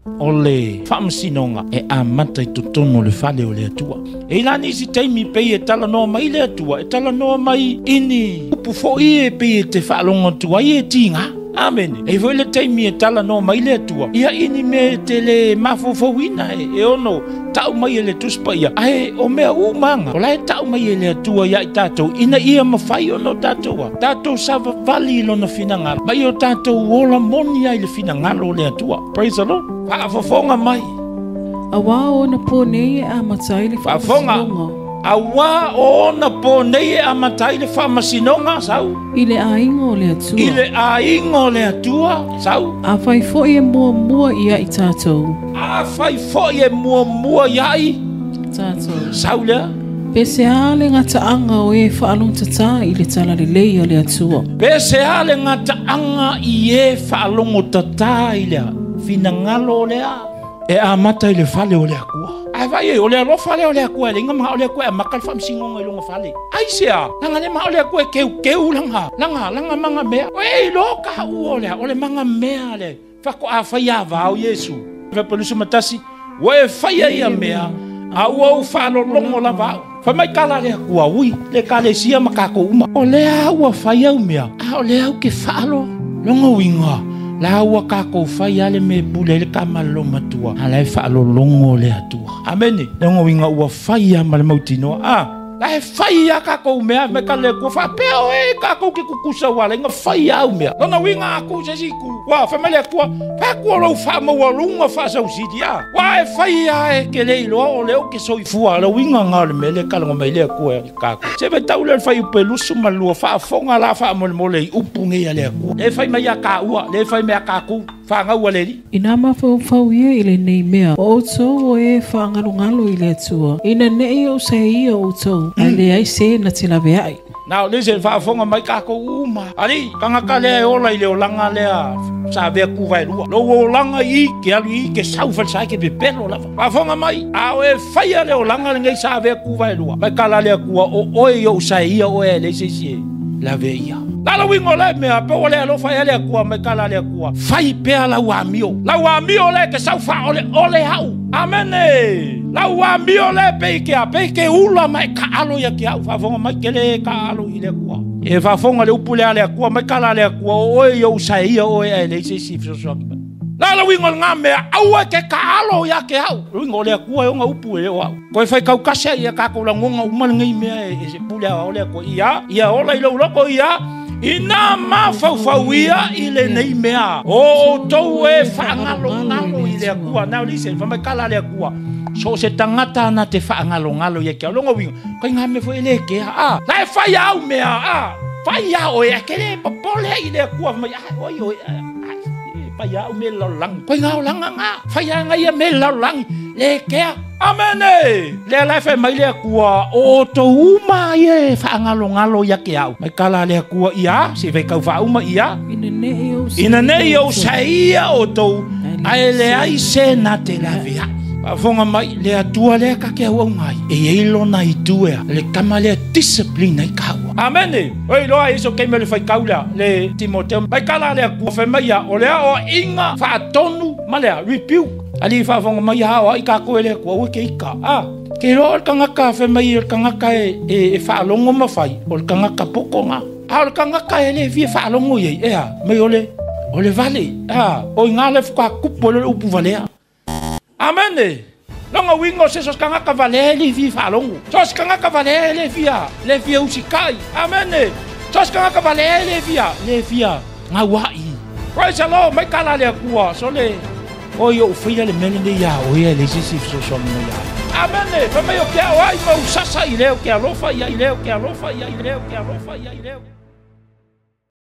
o le whamasinonga e amata I totono le whale o le atua. E la nisi teimi pei e tala noa mai le atua, e tala noa mai ini upu fo I e pei e te whaalonga tua I e tinga. Amen. E foi le teimi e tala noa mai le atua. Ia ini me te le mafofowina e ono tau mai e le tuspa ia. Ae o mea umanga. O lai tau mai e le atua ia I tātou. Ina ia mawhai ono tātoua. Tātou sava vali ilo na finangalo. Mai o tātou ola moni ai le finangalo le atua. Praise the Lord. Whaafafonga mai. Awa o na pōnei e amatai le whaafafonga. Awa o na pōnei e amatai le whamasinonga, sau. Ile aingo le atua. Ile aingo le atua, sau. A whai fo e mua ia I tātou. A whai fo e mua iai. Tātou. Sau lea. Pese ale ngata anga o e whaalong tata I le tala le leia le atua. Pese ale ngata anga I e whaalongo tata I lea. Finangalo lea. E amata I le whale o lea kua. Ai vai e o lea lo whale o lea kua. Lenga maha o lea kua e makal whamsingonga I longa whale. Ai sea. Langa le maha o lea kua keu langa. Langa manga mea. E lo ka u o lea. O le manga mea le. Whako a whai a vau Yesu. Wepalusu matasi. Wa e whai a ia mea. A ua u whalo longo la vau. Whamai kala lea kua ui. Le kale sia makako uma. O lea ua whai au mea. A o lea u ke whalo. Longo winga. La ua kako whai ale me bule le kamalo matua. Alai whaalo longo le atua. Amene. Longo winga ua whai a male mautinoa. La e whai a kako mea. Me ka le kua whapea o e kako ke kukusa wale. Nga whai au mea. Lona winga aku se siku. Wa whamai le kua. Whakua lau whamaua runga whasau sidi a. Wa e whai a e ke leilo o leo ke soifua. La winga ngā le me le kalanga mai le kua e kako. Se me tau le whai upe lusu malua. Whaafonga la whaamole I upunge a le kua. Le whai mai a ka ua. Le whai mai a kaku. Whaangau aleli. Ina mawhau ia I le nei mea. O tō o e whaangalongalo I le atua. Ina nei o se ia o tō. A le ai se na te lawe ai. Now listen, whaafonga mai kako uma. Ali, kangaka lea ola I le o langa lea. Sa vea kuwai lua. Lo o langa I ke alu I ke saufal sai ke pepelo lava. Whaafonga mai. A o e whaia le o langa le ngai sa vea kuwai lua. Mai kala lea kua o oe o sa ia o e le se sie. La vea ia. Lala wingo le mea pe o le lo fai le kua me kala le kua. Fai pe la wamio. La wamio le ke saufa ole hau. Amene. La wamio le pe ke ula mai ka alo ya ki au fa fonga mai ke le ka alo I le kua. E fa fonga le upule le kua mai kala le kua o yo sai o e le se si so. Lala wingo nga mea au ke ka alo ya ke au. Wingo le kua o nga upule o au. Ko fai kau kase ia ka ko la ngonga umal ngai mea e se pule o le ko ia ola I lo ko ia. Ina mawhauwhauia I le nei mea. O tau e whaangalongalo I le kua. Now listen, whamai kala le kua. So se tangata na te whaangalongalo ia kia. Longa wingo. Koi ngā me fo ele kea. La e whai au mea. Whai au e kere papole I le kua. Oi. Whai au me laulangi. Koi ngā langa ngā. Whai au ngai me laulangi. Le kea. Amene. Le lai whai mai le kua. O to uma ie whaangalongalo ia ke au. Mai kala le kua ia. Se whai kau whauma ia. Ina nei o sa ia o tou. Ai le ai se na te lawe ai. Whafonga mai le atua le ka ke au ngai. E eilo na I tuea. Le kama le discipline I kaua. Amene. Oi loa iso keime le whai kaula. Le Timoteo. Mai kala le kua whai mai ia. O lea o inga whaatonu. Malea rebuke. Ali whaafonga mai hawa I ka koe le kua ue ke ika. Ke roa le kangaka whai mai le kangaka e whaalongo mawhai. O le kangaka pokonga. O le kangaka e le via whaalongo iei. Mai o le vale. O ngā le whaka kupo le upu valea. Amene. Longa wingo se sos kangaka vale le via whaalongo. Sos kangaka vale le via usikai. Amene. Sos kangaka vale le via ngā wai. Praise the Lord. Mai kala le kua. So le oi o fia le mele le ia o ia le sisi so no ia. Amene. Fa mai o ke ai mau sasa I leo ke alofa ia I leo ke alofa ia I leo ke alofa ia I leo.